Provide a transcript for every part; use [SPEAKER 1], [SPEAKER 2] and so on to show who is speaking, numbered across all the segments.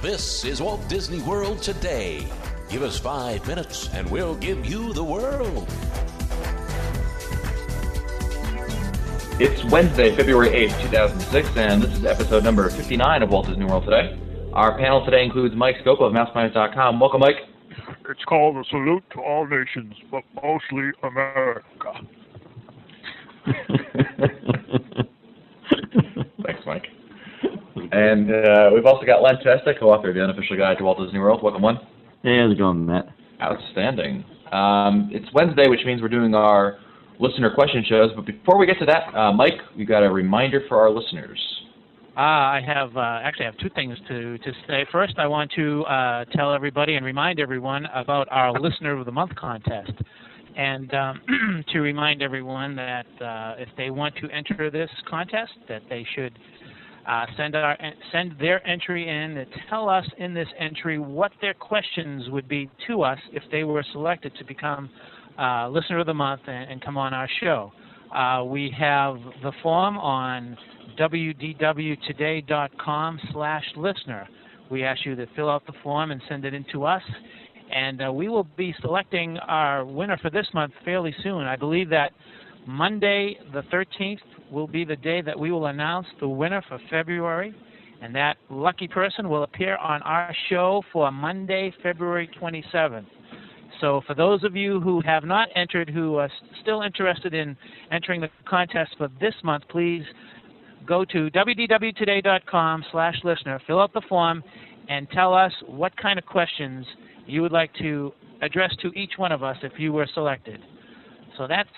[SPEAKER 1] This is Walt Disney World Today. Give us 5 minutes and we'll give you the world.
[SPEAKER 2] It's Wednesday, February 8th, 2006, and this is episode number 59 of Walt Disney World Today. Our panel today includes Mike Scopa of MousePlanet.com. Welcome, Mike.
[SPEAKER 3] It's called a salute to all nations, but mostly America.
[SPEAKER 2] Thanks, Mike. And we've also got Len Testa, co-author of The Unofficial Guide to Walt Disney World. Welcome, Len.
[SPEAKER 4] Hey, how's it going, Matt?
[SPEAKER 2] Outstanding. It's Wednesday, which means we're doing our listener question shows. But before we get to that, Mike, we got a reminder for our listeners.
[SPEAKER 5] I have two things to say. First, I want to tell everybody and remind everyone about our Listener of the Month contest. And to remind everyone that if they want to enter this contest, that they should send their entry in and tell us in this entry what their questions would be to us if they were selected to become Listener of the Month and come on our show. We have the form on wdwtoday.com/listener. We ask you to fill out the form and send it in to us. And we will be selecting our winner for this month fairly soon. I believe that Monday the 13th will be the day that we will announce the winner for February. And that lucky person will appear on our show for Monday, February 27th. So for those of you who have not entered, who are still interested in entering the contest for this month, please go to wdwtoday.com/listener, fill out the form, and tell us what kind of questions you would like to address to each one of us if you were selected. So that's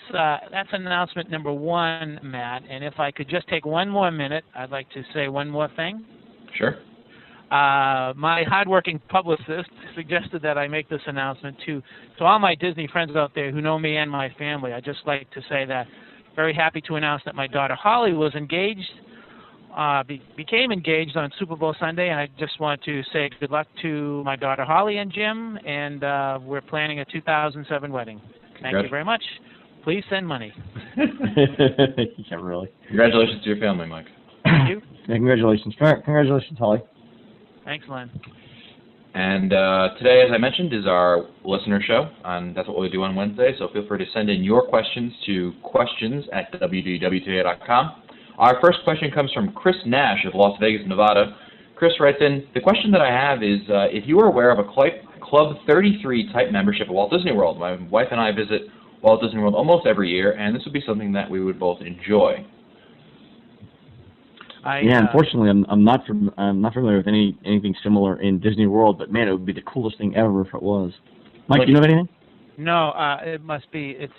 [SPEAKER 5] announcement number one, Matt. And if I could just take one more minute, I'd like to say one more thing.
[SPEAKER 2] Sure.
[SPEAKER 5] My hardworking publicist suggested that I make this announcement to all my Disney friends out there who know me and my family. I'd just like to say that very happy to announce that my daughter Holly was engaged, became engaged on Super Bowl Sunday, and I just want to say good luck to my daughter Holly and Jim, and we're planning a 2007 wedding. Thank you very much. Please send money.
[SPEAKER 4] Yeah, really.
[SPEAKER 2] Congratulations to your family, Mike.
[SPEAKER 5] Thank you.
[SPEAKER 4] Yeah, congratulations. Congratulations, Holly.
[SPEAKER 5] Thanks, Len.
[SPEAKER 2] And today, as I mentioned, is our listener show, and that's what we do on Wednesday, so feel free to send in your questions to questions@wdwtoday.com. Our first question comes from Chris Nash of Las Vegas, Nevada. Chris writes in, the question that I have is, if you are aware of a Club 33 type membership at Walt Disney World. My wife and I visit Walt Disney World almost every year, and this would be something that we would both enjoy.
[SPEAKER 4] Unfortunately, I'm not familiar with anything similar in Disney World, but man, it would be the coolest thing ever if it was. Mike, do you know of anything?
[SPEAKER 5] No, it must be. If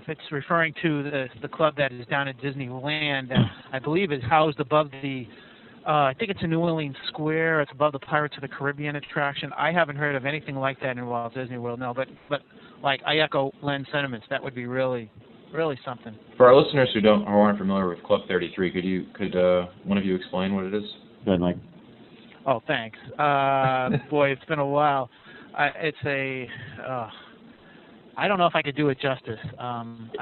[SPEAKER 5] it's referring to the club that is down at Disneyland, that I believe is housed above the. I think it's in New Orleans Square. It's above the Pirates of the Caribbean attraction. I haven't heard of anything like that in Walt Disney World. No, but like I echo Len's sentiments. That would be really something.
[SPEAKER 2] For our listeners who aren't familiar with Club 33, could one of you explain what it is?
[SPEAKER 4] Go ahead, Mike.
[SPEAKER 5] Oh, thanks. Boy, it's been a while. It's a. I don't know if I could do it justice.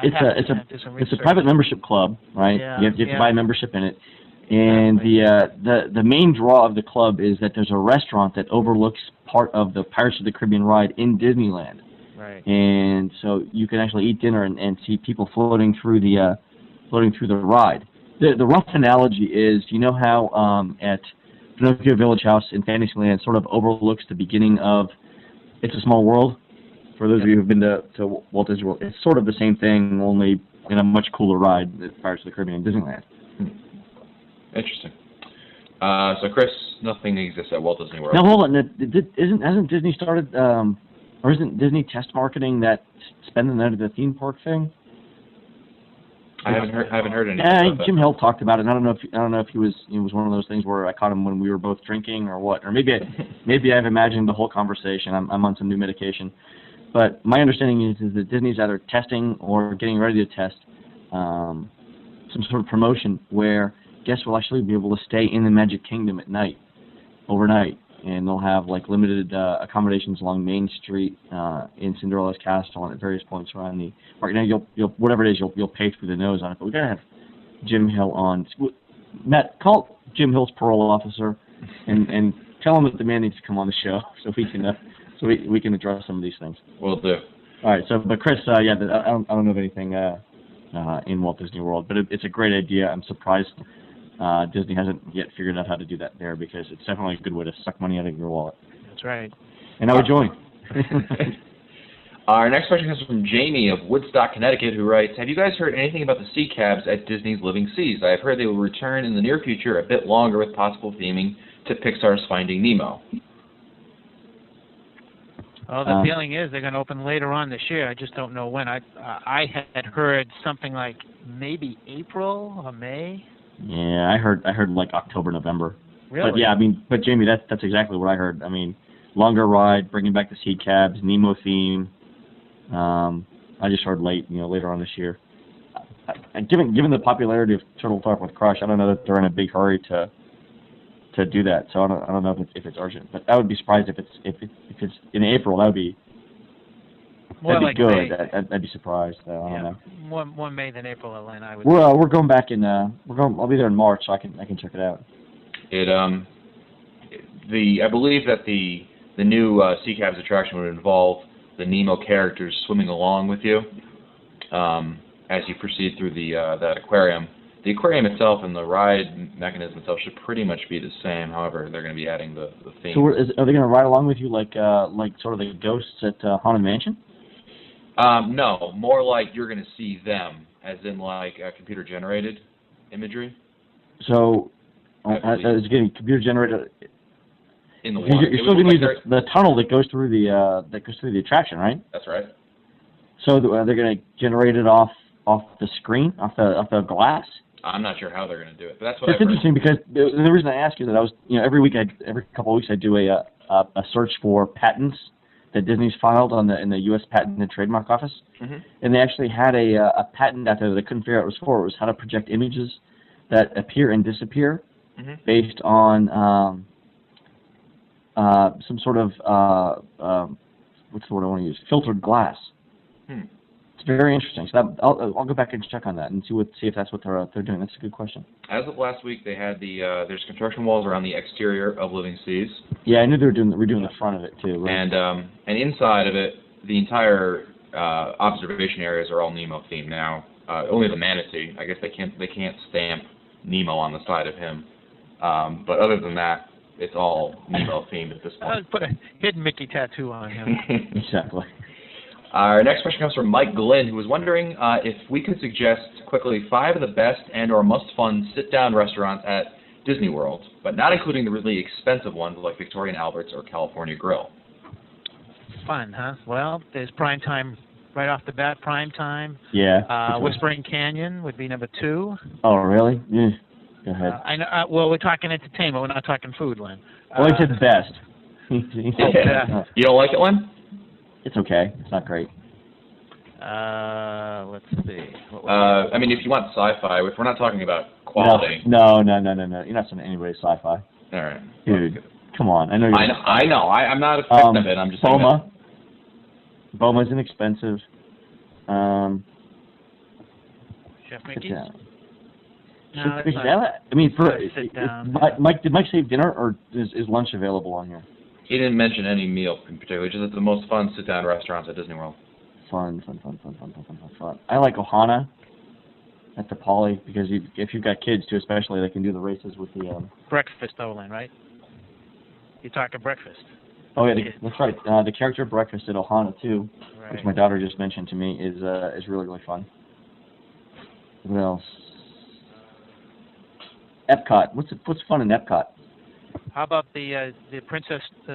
[SPEAKER 4] It's a private membership club, right?
[SPEAKER 5] Yeah,
[SPEAKER 4] you have to buy membership in it. And the main draw of the club is that there's a restaurant that overlooks part of the Pirates of the Caribbean ride in Disneyland.
[SPEAKER 5] Right.
[SPEAKER 4] And so you can actually eat dinner and see people floating through the ride. The rough analogy is, you know how at Pinocchio Village House in Fantasyland sort of overlooks the beginning of It's a Small World? For those of you who've been to Walt Disney World, it's sort of the same thing, only in a much cooler ride than Pirates of the Caribbean in Disneyland.
[SPEAKER 2] Interesting. So, Chris, nothing exists at Walt Disney World.
[SPEAKER 4] Now, hold on. Hasn't Disney started, or isn't Disney test marketing that spend the night at the theme park thing?
[SPEAKER 2] I haven't heard anything about that.
[SPEAKER 4] Jim Hill talked about it. And I don't know if he was one of those things where I caught him when we were both drinking or what, or maybe I've imagined the whole conversation. I'm on some new medication, but my understanding is that Disney's either testing or getting ready to test some sort of promotion where guests will actually be able to stay in the Magic Kingdom at night, overnight, and they'll have like limited accommodations along Main Street in Cinderella's Castle and at various points around the park. Now you'll whatever it is, you'll pay through the nose on it. But we gotta have Jim Hill on. Matt, call Jim Hill's parole officer and tell him that the man needs to come on the show so we can address some of these things.
[SPEAKER 2] Will do.
[SPEAKER 4] All right. So, but Chris, I don't know of anything in Walt Disney World, but it's a great idea. I'm surprised Disney hasn't yet figured out how to do that there, because it's definitely a good way to suck money out of your wallet.
[SPEAKER 5] That's right.
[SPEAKER 4] And I would join.
[SPEAKER 2] Our next question comes from Jamie of Woodstock, Connecticut, who writes, have you guys heard anything about the sea cabs at Disney's Living Seas? I have heard they will return in the near future, a bit longer, with possible theming to Pixar's Finding Nemo.
[SPEAKER 5] Well, the feeling is they're going to open later on this year. I just don't know when. I had heard something like maybe April or May.
[SPEAKER 4] Yeah, I heard like October, November.
[SPEAKER 5] Really?
[SPEAKER 4] But yeah, but Jamie, that's exactly what I heard. Longer ride, bringing back the sea cabs, Nemo theme. I just heard later on this year. Given the popularity of Turtle Talk with Crush, I don't know that they're in a big hurry to do that. So I don't know if it's urgent. But I would be surprised if it's in April. That'd be good.
[SPEAKER 5] May.
[SPEAKER 4] I'd be surprised. I don't know.
[SPEAKER 5] More May than April, Elaine. I would.
[SPEAKER 4] We're going back in. I'll be there in March, so I can check it out.
[SPEAKER 2] I believe that the new Sea Cabs attraction would involve the Nemo characters swimming along with you as you proceed through that aquarium. The aquarium itself and the ride mechanism itself should pretty much be the same. However, they're going to be adding the theme.
[SPEAKER 4] So are they going to ride along with you like sort of the ghosts at Haunted Mansion?
[SPEAKER 2] No, more like you're going to see them, as in like computer-generated imagery.
[SPEAKER 4] So it's getting computer-generated.
[SPEAKER 2] In the water.
[SPEAKER 4] You're still going to use the tunnel that goes through the attraction, right?
[SPEAKER 2] That's right.
[SPEAKER 4] So they're going to generate it off the screen, off the glass.
[SPEAKER 2] I'm not sure how they're going to do it, but that's what.
[SPEAKER 4] That's interesting because the reason I ask is that I was, every couple of weeks I do a search for patents that Disney's filed in the U.S. Patent and Trademark Office, and they actually had a patent out there that I couldn't figure out what it was for. It was how to project images that appear and disappear based on some sort of what's the word I want to use? Filtered glass. It's very interesting. So I'll go back and check on that and see if that's what they're doing. That's a good question.
[SPEAKER 2] As of last week, they had there's construction walls around the exterior of Living Seas.
[SPEAKER 4] Yeah, I knew they were redoing the front of it too. Right?
[SPEAKER 2] And inside of it, the entire observation areas are all Nemo themed now. Only the manatee. I guess they can't stamp Nemo on the side of him. But other than that, it's all Nemo themed at this point.
[SPEAKER 5] I would put a hidden Mickey tattoo on him.
[SPEAKER 4] Exactly.
[SPEAKER 2] Our next question comes from Mike Glenn, who was wondering if we could suggest quickly 5 of the best and/or must-fun sit-down restaurants at Disney World, but not including the really expensive ones like Victoria and Albert's or California Grill.
[SPEAKER 5] Fun, huh? Well, there's Prime Time right off the bat. Prime Time.
[SPEAKER 4] Yeah.
[SPEAKER 5] Whispering Canyon would be number 2.
[SPEAKER 4] Oh, really? Yeah. Go ahead.
[SPEAKER 5] I know. Well, we're talking entertainment. We're not talking food, Len.
[SPEAKER 4] Well, I said best.
[SPEAKER 2] You don't like it, Len?
[SPEAKER 4] It's okay. It's not great.
[SPEAKER 5] Let's see.
[SPEAKER 2] I mean, if you want sci-fi, if we're not talking about quality.
[SPEAKER 4] No. You're not sending anybody sci-fi.
[SPEAKER 2] All right.
[SPEAKER 4] Dude, come on. I know you're.
[SPEAKER 2] I know. I'm not a fan of it. I'm just saying
[SPEAKER 4] Boma. Boma's inexpensive.
[SPEAKER 5] Chef Mickey's?
[SPEAKER 4] No, I mean, did Mike save dinner, or is lunch available on here?
[SPEAKER 2] He didn't mention any meal in particular, just the most fun sit-down restaurants at Disney World.
[SPEAKER 4] Fun. I like Ohana at the Poly, because if you've got kids, too, especially, they can do the races with the...
[SPEAKER 5] Breakfast, though, Len, right? You're talking breakfast.
[SPEAKER 4] Oh, yeah, that's right. The character breakfast at Ohana, too,
[SPEAKER 5] right,
[SPEAKER 4] which my daughter just mentioned to me, is really, really fun. What else? Epcot. What's fun in Epcot?
[SPEAKER 5] How about the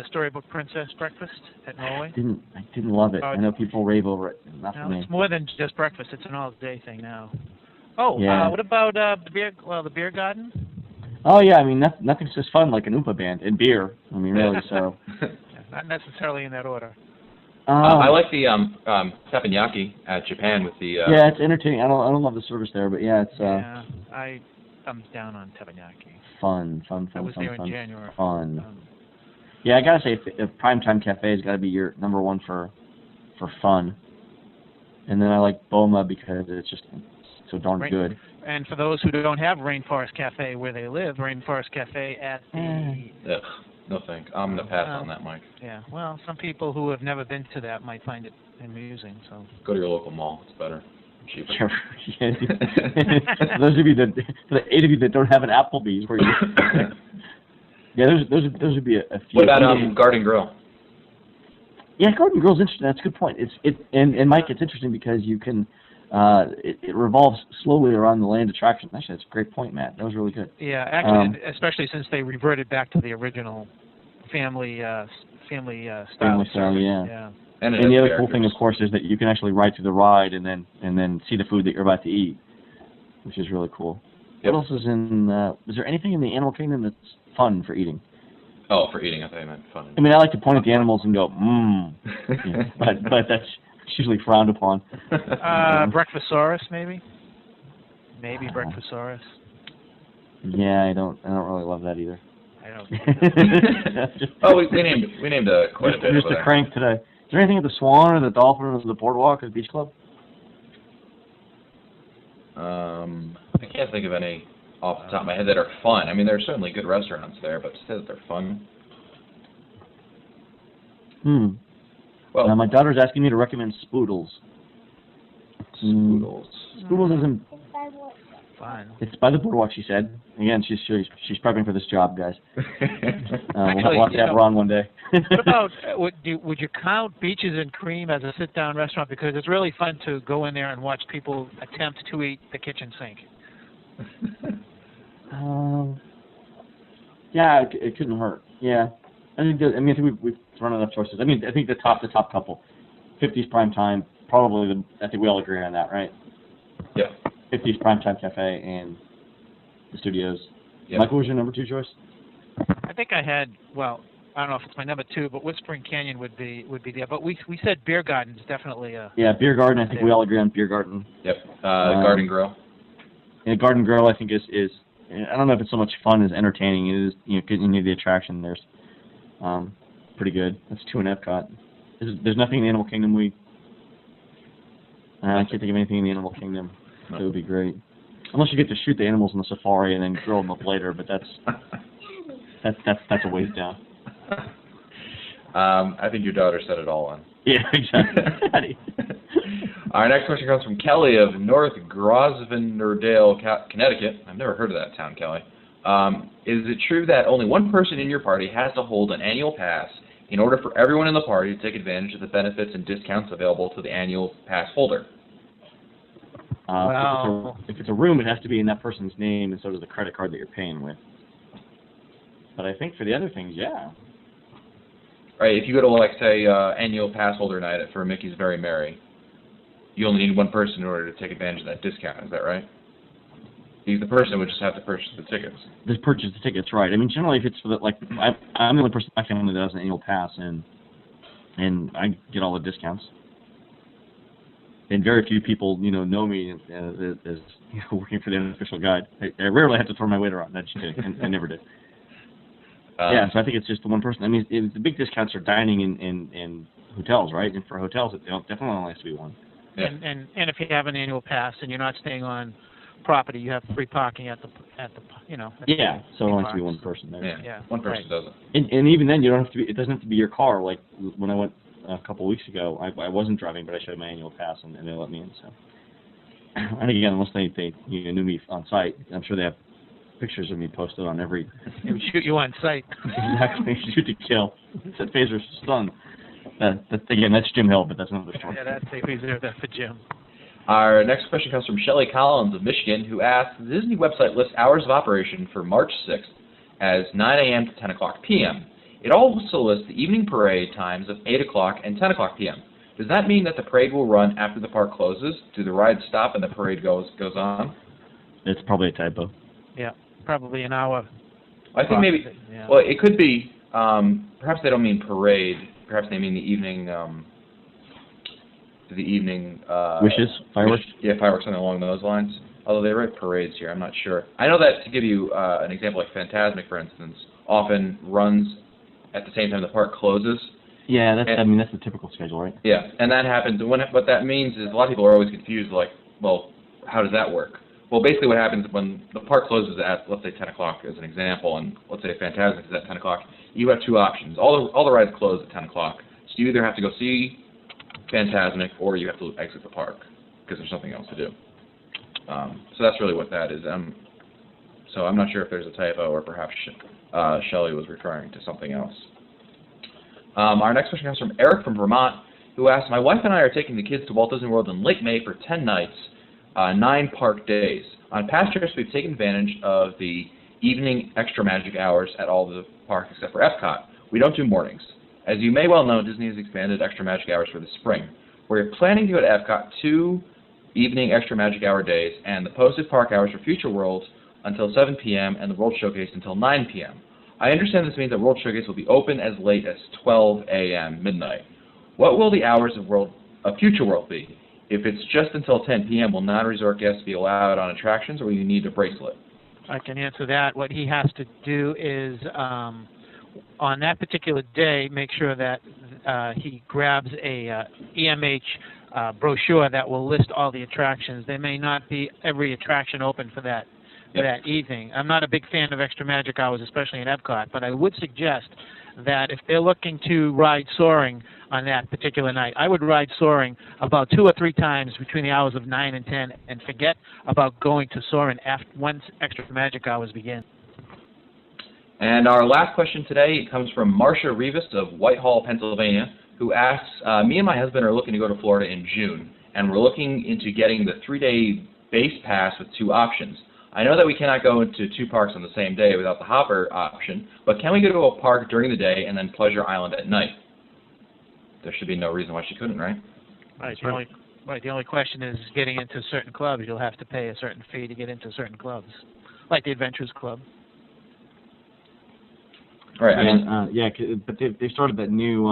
[SPEAKER 5] Storybook Princess breakfast at Norway?
[SPEAKER 4] I didn't love it. I know people rave over it. Not for me.
[SPEAKER 5] It's more than just breakfast. It's an all-day thing now. Oh,
[SPEAKER 4] yeah.
[SPEAKER 5] What about the beer garden?
[SPEAKER 4] Oh yeah, I mean nothing's just fun like an Oompa band and beer. I mean really. So.
[SPEAKER 5] Not necessarily in that order.
[SPEAKER 2] I like the teppanyaki at Japan with the.
[SPEAKER 4] Yeah, it's entertaining. I don't love the service there, but yeah, it's.
[SPEAKER 5] Yeah, I thumbs down on teppanyaki.
[SPEAKER 4] Fun.
[SPEAKER 5] I was there in January.
[SPEAKER 4] Fun. Yeah, I gotta say, if Primetime Cafe has got to be your number one for fun, and then I like Boma because it's just so darn good.
[SPEAKER 5] And for those who don't have Rainforest Cafe where they live, Rainforest Cafe at the
[SPEAKER 2] No thanks. I'm going to pass on that, Mike.
[SPEAKER 5] Yeah. Well, some people who have never been to that might find it amusing. So.
[SPEAKER 2] Go to your local mall. It's better. Cheaper.
[SPEAKER 4] Sure. For those of you that, for the 8 of you that don't have an Applebee's, where you, yeah, those would be a few.
[SPEAKER 2] What about Garden Grill?
[SPEAKER 4] Yeah, Garden Grill's interesting. That's a good point. And Mike, it's interesting because you can, it revolves slowly around the land attraction. Actually, that's a great point, Matt. That was really good.
[SPEAKER 5] Yeah, actually, especially since they reverted back to the original family style.
[SPEAKER 4] Family style, yeah.
[SPEAKER 5] Yeah.
[SPEAKER 2] And
[SPEAKER 4] the other cool thing, of course, is that you can actually ride through the ride and then see the food that you're about to eat, which is really cool.
[SPEAKER 2] Yep.
[SPEAKER 4] What else is in? Is there anything in the animal kingdom that's fun for eating?
[SPEAKER 2] Oh, for eating, I thought you meant fun.
[SPEAKER 4] I mean, I like to point at the animals and go, yeah, but that's usually frowned upon.
[SPEAKER 5] Breakfasaurus, maybe. Maybe Breakfasaurus.
[SPEAKER 4] Yeah, I don't really love that either.
[SPEAKER 5] I don't.
[SPEAKER 2] Oh, we named quite a bit.
[SPEAKER 4] Just a crank today. Is there anything at the Swan or the Dolphin or the Boardwalk or the Beach Club?
[SPEAKER 2] I can't think of any off the top of my head that are fun. I mean, there are certainly good restaurants there, but to say that they're fun. Well,
[SPEAKER 4] my daughter's asking me to recommend Spoodles.
[SPEAKER 2] Spoodles.
[SPEAKER 4] Spoodles isn't.
[SPEAKER 5] Fine.
[SPEAKER 4] It's by the Boardwalk, she said. Again, she's prepping for this job, guys. We'll have to have her on one day.
[SPEAKER 5] What about, would you count Beaches and Cream as a sit-down restaurant? Because it's really fun to go in there and watch people attempt to eat the kitchen sink.
[SPEAKER 4] Yeah, it couldn't hurt. Yeah. I think we've run enough choices. I mean, I think the top couple. 50s Prime Time, probably I think we all agree on that, right?
[SPEAKER 2] Yeah.
[SPEAKER 4] 50s Primetime Cafe and the Studios.
[SPEAKER 2] Yep.
[SPEAKER 4] Mike, what was your number 2 choice?
[SPEAKER 5] I think I had, well, I don't know if it's my number 2, but Whispering Canyon would be there. But we said Beer Garden's definitely a...
[SPEAKER 4] Yeah, Beer Garden. I think we all agree on Beer Garden.
[SPEAKER 2] Yep. Garden Grill.
[SPEAKER 4] Yeah, Garden Grill, I think is I don't know if it's so much fun as entertaining. It is, because you need the attraction. There's pretty good. That's 2 in Epcot. There's nothing in the Animal Kingdom I can't think of anything in the Animal Kingdom. That would be great. Unless you get to shoot the animals in the safari and then grill them up later, but that's a ways down.
[SPEAKER 2] I think your daughter said it all on.
[SPEAKER 4] Yeah, exactly.
[SPEAKER 2] Our next question comes from Kelly of North Grosvenordale, Connecticut. I've never heard of that town, Kelly. Is it true that only one person in your party has to hold an annual pass in order for everyone in the party to take advantage of the benefits and discounts available to the annual pass holder?
[SPEAKER 4] If it's a room, it has to be in that person's name, and so does the credit card that you're paying with. But I think for the other things, yeah.
[SPEAKER 2] Right, if you go to, like, say, annual pass holder night for Mickey's Very Merry, you only need one person in order to take advantage of that discount, is that right? The person would just have to purchase the tickets.
[SPEAKER 4] Just purchase the tickets, right. I mean, generally, if it's for the, like, I'm the only person in my family that has an annual pass, and I get all the discounts. And very few people, know me as working for the unofficial guide. I rarely have to throw my weight around. That's just kidding. I never did. Yeah, so I think it's just the one person. I mean, the big discounts are dining in hotels, right? And for hotels, it definitely only has to be one.
[SPEAKER 2] Yeah.
[SPEAKER 5] And if you have an annual pass and you're not staying on property, you have free parking at the
[SPEAKER 4] Yeah, so it only has to be one person there.
[SPEAKER 2] Yeah. One person does
[SPEAKER 4] And
[SPEAKER 2] it.
[SPEAKER 4] even then, you don't have to be. It doesn't have to be your car. Like when I went a couple of weeks ago, I wasn't driving, but I showed my annual pass, and they let me in. So, and again, unless they knew me on site, I'm sure they have pictures of me posted on every.
[SPEAKER 5] They would shoot you on site.
[SPEAKER 4] Exactly, shoot to kill. Said Phaser's son. Again, that's Jim Hill, but that's another story.
[SPEAKER 5] Yeah, they reserved that for Jim.
[SPEAKER 2] Our next question comes from Shelley Collins of Michigan, who asks, the Disney website lists hours of operation for March 6th as 9 a.m. to 10 o'clock p.m. It also lists the evening parade times of 8 o'clock and 10 o'clock p.m. Does that mean that the parade will run after the park closes? Do the rides stop and the parade goes on?
[SPEAKER 4] It's probably a typo.
[SPEAKER 5] Yeah, probably an hour.
[SPEAKER 2] I think maybe, well, it could be, perhaps they don't mean parade. Perhaps they mean the evening,
[SPEAKER 4] wishes? Fireworks?
[SPEAKER 2] Yeah, fireworks, something along those lines. Although they write parades here, I'm not sure. I know that, to give you an example, like Fantasmic, for instance, often runs at the same time the park closes.
[SPEAKER 4] Yeah, that's the typical schedule, right?
[SPEAKER 2] Yeah, and that happens. And what that means is a lot of people are always confused, like, well, how does that work? Well, basically what happens when the park closes at, let's say, 10 o'clock as an example, and let's say Fantasmic is at 10 o'clock, you have two options. All the rides close at 10 o'clock. So you either have to go see Fantasmic or you have to exit the park because there's something else to do. So that's really what that is. So I'm not sure if there's a typo or perhaps Shelley was referring to something else. Our next question comes from Eric from Vermont, who asks, my wife and I are taking the kids to Walt Disney World in late May for 10 nights, 9 park days. On past trips, we've taken advantage of the evening extra magic hours at all the parks except for Epcot. We don't do mornings. As you may well know, Disney has expanded extra magic hours for the spring. We're planning to go to Epcot 2 evening extra magic hour days and the posted park hours for Future World until 7 p.m. and the World Showcase until 9 p.m. I understand this means that World Showcase will be open as late as 12 a.m. midnight. What will the hours of Future World be? If it's just until 10 p.m., will non-resort guests be allowed on attractions, or will you need a bracelet?
[SPEAKER 5] I can answer that. What he has to do is, on that particular day, make sure that he grabs a EMH brochure that will list all the attractions. There may not be every attraction open for that evening. I'm not a big fan of extra magic hours, especially in Epcot, but I would suggest that if they're looking to ride Soaring on that particular night, I would ride Soaring about 2 or 3 times between the hours of 9 and 10 and forget about going to Soaring once extra magic hours begin.
[SPEAKER 2] And our last question today comes from Marcia Rivas of Whitehall, Pennsylvania, who asks, me and my husband are looking to go to Florida in June, and we're looking into getting the 3-day base pass with 2 options. I know that we cannot go into 2 parks on the same day without the Hopper option, but can we go to a park during the day and then Pleasure Island at night? There should be no reason why she couldn't, right?
[SPEAKER 5] Right. The only question is getting into certain clubs. You'll have to pay a certain fee to get into certain clubs, like the Adventurers Club.
[SPEAKER 2] Right.
[SPEAKER 4] But they started that new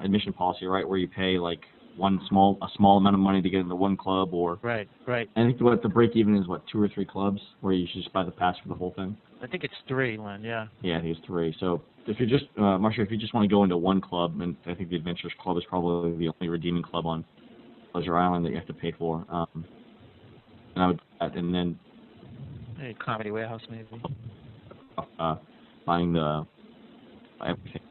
[SPEAKER 4] admission policy, right, where you pay like a small amount of money to get into one club, or
[SPEAKER 5] right.
[SPEAKER 4] I think what the break even is 2 or 3 clubs where you should just buy the pass for the whole thing.
[SPEAKER 5] I think it's 3, Len. Yeah.
[SPEAKER 4] Yeah, I think it's 3. So if you just Marcia, if you just want to go into one club, and I think the Adventurers Club is probably the only redeeming club on Pleasure Island that you have to pay for. And then
[SPEAKER 5] Comedy Warehouse maybe.
[SPEAKER 4] Buying the everything.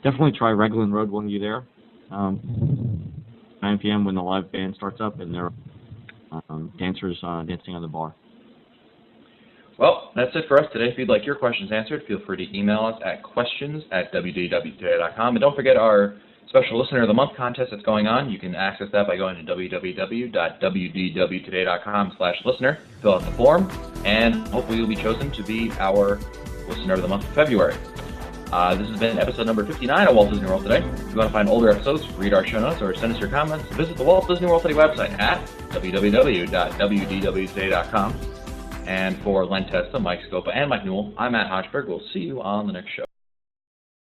[SPEAKER 4] Definitely try Raglan Road when you're there. 9 p.m. when the live band starts up, and there are dancers dancing on the bar.
[SPEAKER 2] Well, that's it for us today. If you'd like your questions answered, feel free to email us at questions@wdwtoday.com. And don't forget our special Listener of the Month contest that's going on. You can access that by going to www.wdwtoday.com/listener. Fill out the form, and hopefully you'll be chosen to be our Listener of the Month for February. This has been episode number 59 of Walt Disney World Today. If you want to find older episodes, read our show notes, or send us your comments, visit the Walt Disney World Today website at www.wdwtoday.com. And for Len Testa, Mike Scopa, and Mike Newell, I'm Matt Hochberg. We'll see you on the next show.